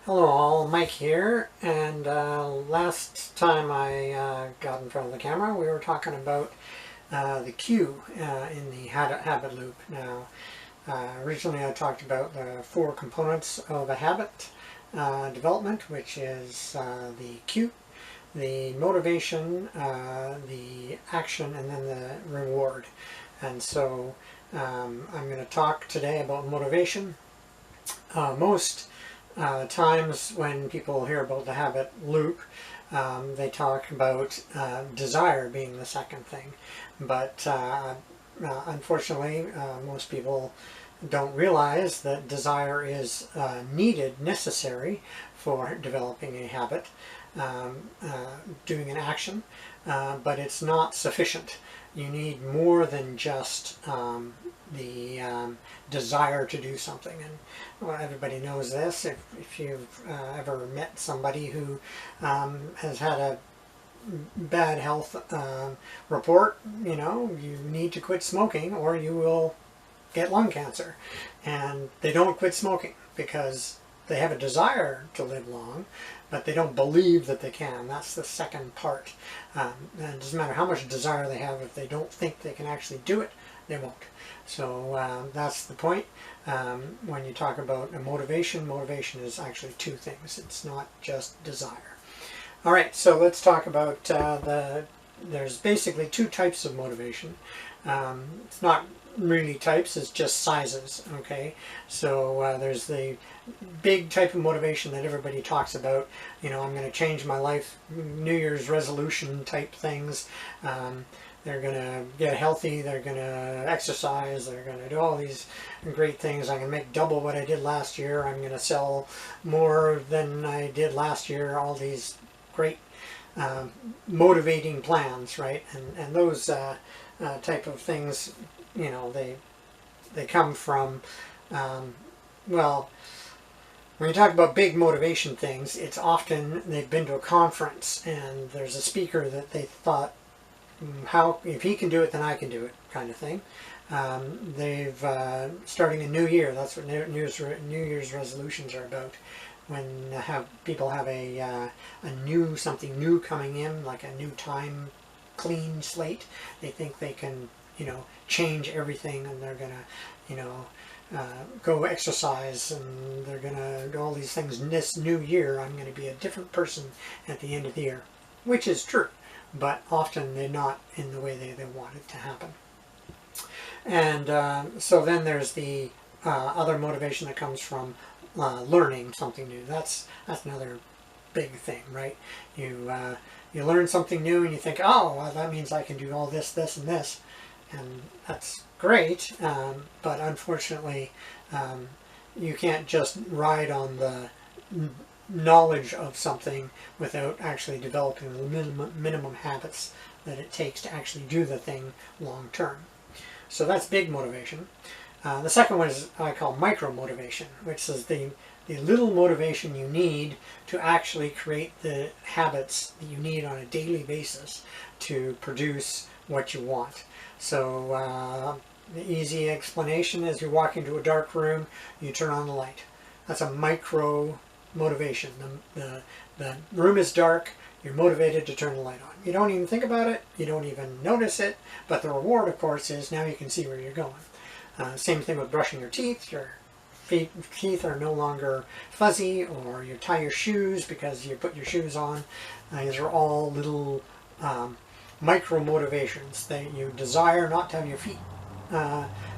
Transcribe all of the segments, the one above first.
Hello all, Mike here, and last time I got in front of the camera we were talking about the cue in the habit loop. Now, originally I talked about the four components of a habit development, which is the cue, the motivation, the action, and then the reward. And so I'm going to talk today about motivation. Most times when people hear about the habit loop, they talk about desire being the second thing. But unfortunately, most people don't realize that desire is necessary for developing a habit, doing an action, but it's not sufficient. You need more than just the desire to do something. And well, everybody knows this. If you've ever met somebody who has had a bad health report, you know, you need to quit smoking or you will get lung cancer. And they don't quit smoking because they have a desire to live long, but they don't believe that they can. That's the second part. And it doesn't matter how much desire they have, if they don't think they can actually do it, they won't. So that's the point. When you talk about a motivation is actually two things. It's not just desire. All right, so let's talk about there's basically two types of motivation. It's not really types, it's just sizes, okay? So there's the big type of motivation that everybody talks about. You know, I'm going to change my life, New Year's resolution type things. They're going to get healthy, they're going to exercise, they're going to do all these great things. I can make double what I did last year, I'm going to sell more than I did last year, all these great motivating plans, right? And those type of things, you know, they come from, well, when you talk about big motivation things, it's often they've been to a conference and there's a speaker that they thought, how, if he can do it, then I can do it, kind of thing. They've starting a new year. That's what New Year's resolutions are about. When people have a new, something new coming in, like a new time, clean slate, they think they can, you know, change everything, and they're gonna, you know, go exercise, and they're gonna do all these things. In this new year, I'm going to be a different person at the end of the year, which is true. But often they're not in the way they want it to happen. And so then there's the other motivation that comes from learning something new. That's another big thing, right? You learn something new and you think, oh, well, that means I can do all this, this, and this. And that's great, but unfortunately you can't just ride on the knowledge of something without actually developing the minimum habits that it takes to actually do the thing long term. So that's big motivation. The second one is I call micro motivation, which is the little motivation you need to actually create the habits that you need on a daily basis to produce what you want. So the easy explanation is you walk into a dark room, you turn on the light. That's a micro motivation. The room is dark, you're motivated to turn the light on. You don't even think about it, you don't even notice it, but the reward, of course, is now you can see where you're going. Same thing with brushing your teeth. Your teeth are no longer fuzzy, or you tie your shoes because you put your shoes on. These are all little micro motivations that you desire not to have your feet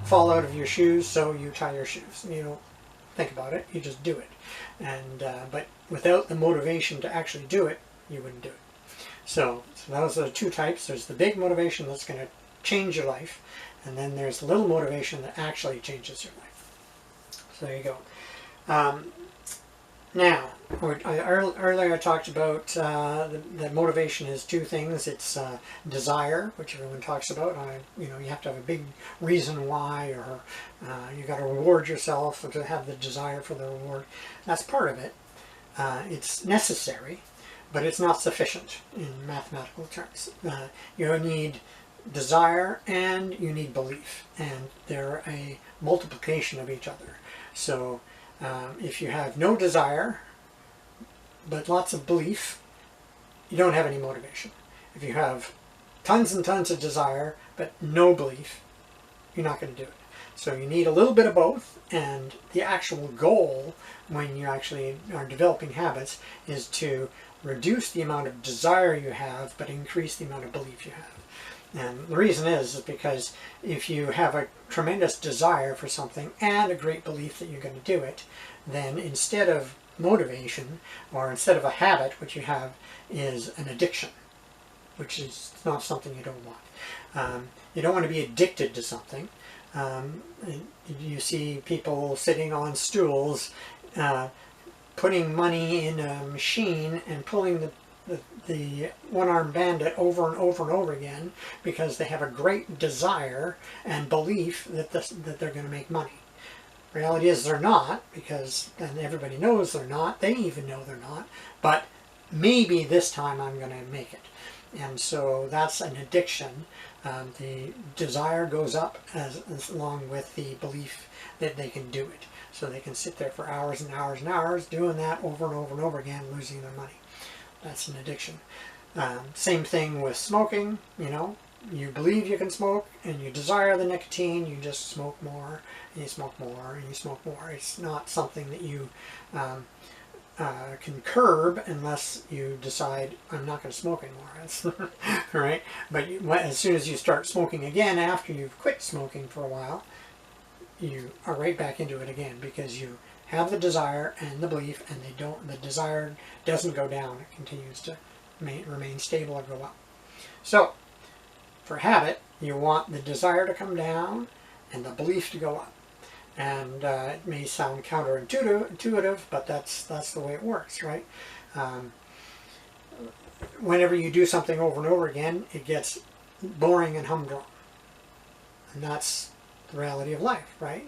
fall out of your shoes, so you tie your shoes. You don't think about it, you just do it. And but without the motivation to actually do it, you wouldn't do it. So those are the two types. There's the big motivation that's going to change your life, and then there's the little motivation that actually changes your life. So there you go. Now, earlier I talked about that motivation is two things. It's desire, which everyone talks about. You know, you have to have a big reason why, or you got to reward yourself to have the desire for the reward. That's part of it. It's necessary, but it's not sufficient in mathematical terms. You need desire and you need belief, and they're a multiplication of each other. So if you have no desire, but lots of belief, you don't have any motivation. If you have tons and tons of desire, but no belief, you're not going to do it. So you need a little bit of both, and the actual goal when you actually are developing habits is to reduce the amount of desire you have, but increase the amount of belief you have. And the reason is because if you have a tremendous desire for something and a great belief that you're going to do it, then instead of motivation, or instead of a habit, what you have is an addiction, which is not something you don't want. You don't want to be addicted to something. You see people sitting on stools, putting money in a machine and pulling the one-armed bandit over and over and over again because they have a great desire and belief that they're going to make money. Reality is they're not, because and everybody knows they're not. They even know they're not. But maybe this time I'm going to make it. And so that's an addiction. The desire goes up as along with the belief that they can do it. So they can sit there for hours and hours and hours doing that over and over and over again, losing their money. That's an addiction. Same thing with smoking. You know, you believe you can smoke and you desire the nicotine, you just smoke more and you smoke more and you smoke more. It's not something that you can curb unless you decide, I'm not going to smoke anymore. Right? But as soon as you start smoking again after you've quit smoking for a while, you are right back into it again, because you have the desire and the belief, and the desire doesn't go down. It continues to remain stable or go up. So for habit, you want the desire to come down and the belief to go up. And it may sound counterintuitive, but that's the way it works, right? Whenever you do something over and over again, it gets boring and humdrum. And that's the reality of life, right?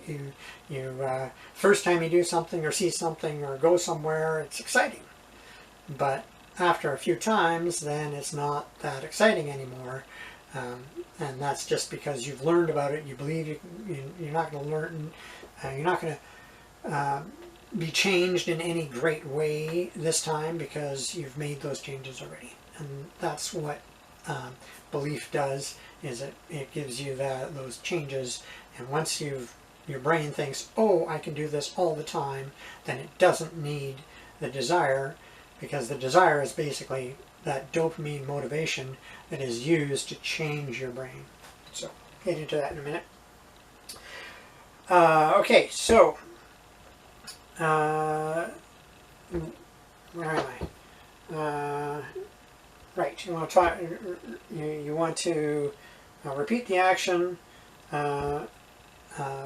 First time you do something or see something or go somewhere, it's exciting. But after a few times, then it's not that exciting anymore. And that's just because you've learned about it. You believe you're not going to learn. You're not going to be changed in any great way this time because you've made those changes already. And that's what belief does. Is it gives you those changes. And once your brain thinks, oh, I can do this all the time, then it doesn't need the desire, because the desire is basically that dopamine motivation that is used to change your brain. So, get into that in a minute. Okay, so, where am I? Right, you want to try, you want to repeat the action,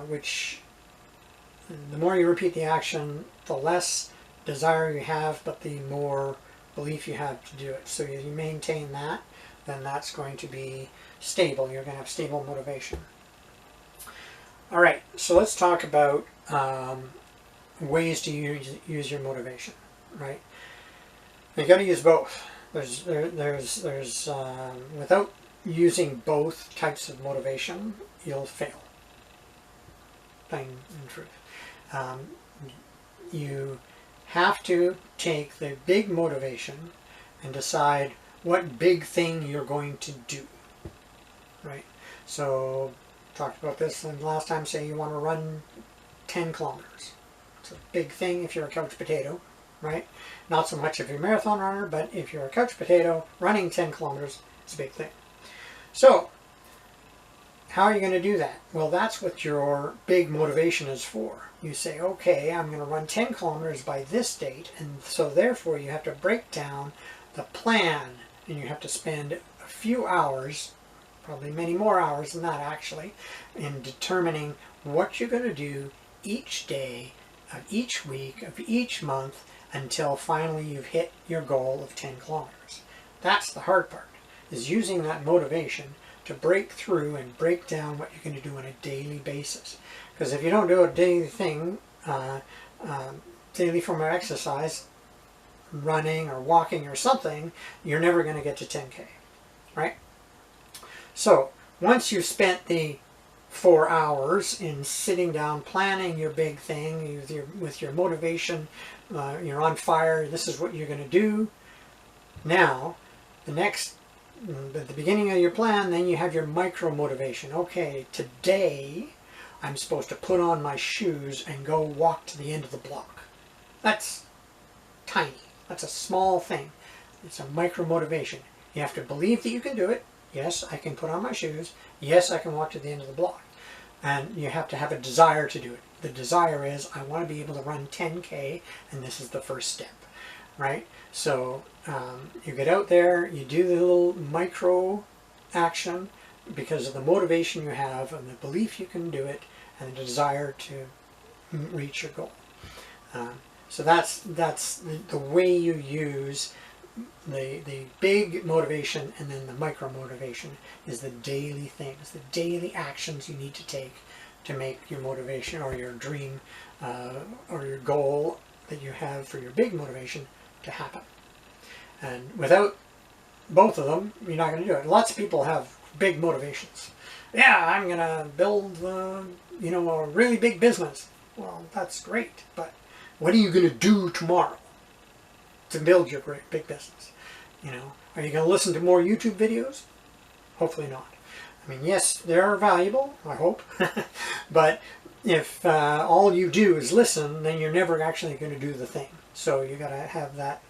which the more you repeat the action, the less desire you have, but the more belief you have to do it. So if you maintain that, then that's going to be stable. You're going to have stable motivation. All right, so let's talk about ways to use your motivation, right? You've got to use both. Without using both types of motivation, you'll fail. Plain and truth. You have to take the big motivation and decide what big thing you're going to do, right? So, talked about this last time. Say you want to run 10 kilometers. It's a big thing if you're a couch potato, right? Not so much if you're a marathon runner, but if you're a couch potato, running 10 kilometers is a big thing. So, how are you going to do that? Well, that's what your big motivation is for. You say, okay, I'm going to run 10 kilometers by this date, and so therefore you have to break down the plan, and you have to spend a few hours, probably many more hours than that actually, in determining what you're going to do each day of each week of each month until finally you've hit your goal of 10 kilometers. That's the hard part, is using that motivation to break through and break down what you're going to do on a daily basis. Because if you don't do a daily thing, daily form of exercise, running or walking or something, you're never going to get to 10K, right? So once you've spent the 4 hours in sitting down planning your big thing with your motivation you're on fire, this is what you're going to do. Now, at the beginning of your plan, then you have your micro motivation. Okay, today I'm supposed to put on my shoes and go walk to the end of the block. That's tiny. That's a small thing. It's a micro motivation. You have to believe that you can do it. Yes, I can put on my shoes. Yes, I can walk to the end of the block. And you have to have a desire to do it. The desire is, I want to be able to run 10K, and this is the first step, right? So you get out there, you do the little micro action because of the motivation you have and the belief you can do it and the desire to reach your goal. So that's the way you use the big motivation, and then the micro motivation is the daily things, the daily actions you need to take to make your motivation or your dream or your goal that you have for your big motivation to happen. And without both of them, you're not going to do it. Lots of people have big motivations. Yeah, I'm going to build, a really big business. Well, that's great, but what are you going to do tomorrow to build your great big business? Are you going to listen to more YouTube videos? Hopefully not. I mean, yes, they're valuable, I hope, but if all you do is listen, then you're never actually going to do the thing. So you got to have that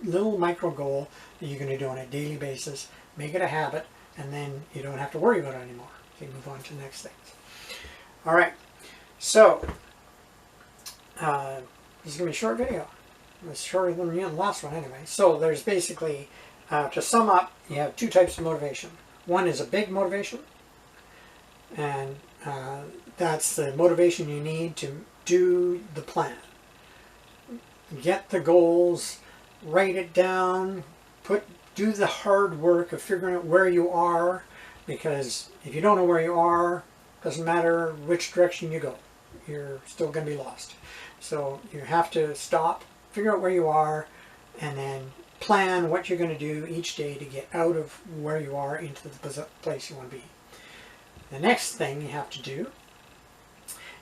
little micro goal that you're going to do on a daily basis, make it a habit, and then you don't have to worry about it anymore. You move on to the next things. All right, so this is going to be a short video. It's shorter than the last one anyway. So there's basically, to sum up, you have two types of motivation. One is a big motivation, and that's the motivation you need to do the plan. Get the goals, write it down, do the hard work of figuring out where you are, because if you don't know where you are, it doesn't matter which direction you go, you're still going to be lost. So you have to stop, figure out where you are, and then plan what you're going to do each day to get out of where you are into the place you want to be. The next thing you have to do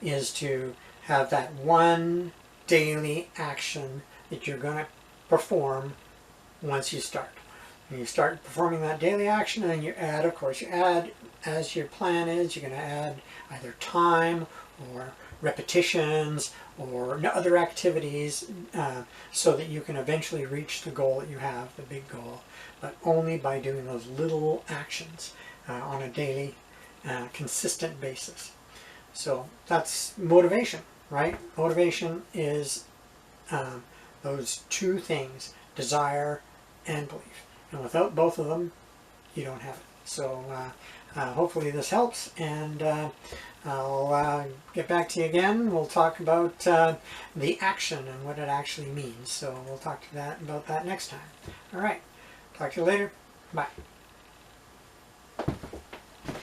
is to have that one daily action that you're going to perform once you start. And you start performing that daily action, and then you add, of course, as your plan is, you're going to add either time or repetitions or other activities so that you can eventually reach the goal that you have, the big goal, but only by doing those little actions on a daily, consistent basis. So that's motivation, right? Motivation is those two things, desire and belief. And without both of them, you don't have it. So hopefully this helps, and I'll get back to you again. We'll talk about the action and what it actually means. So we'll talk about that next time. All right. Talk to you later. Bye.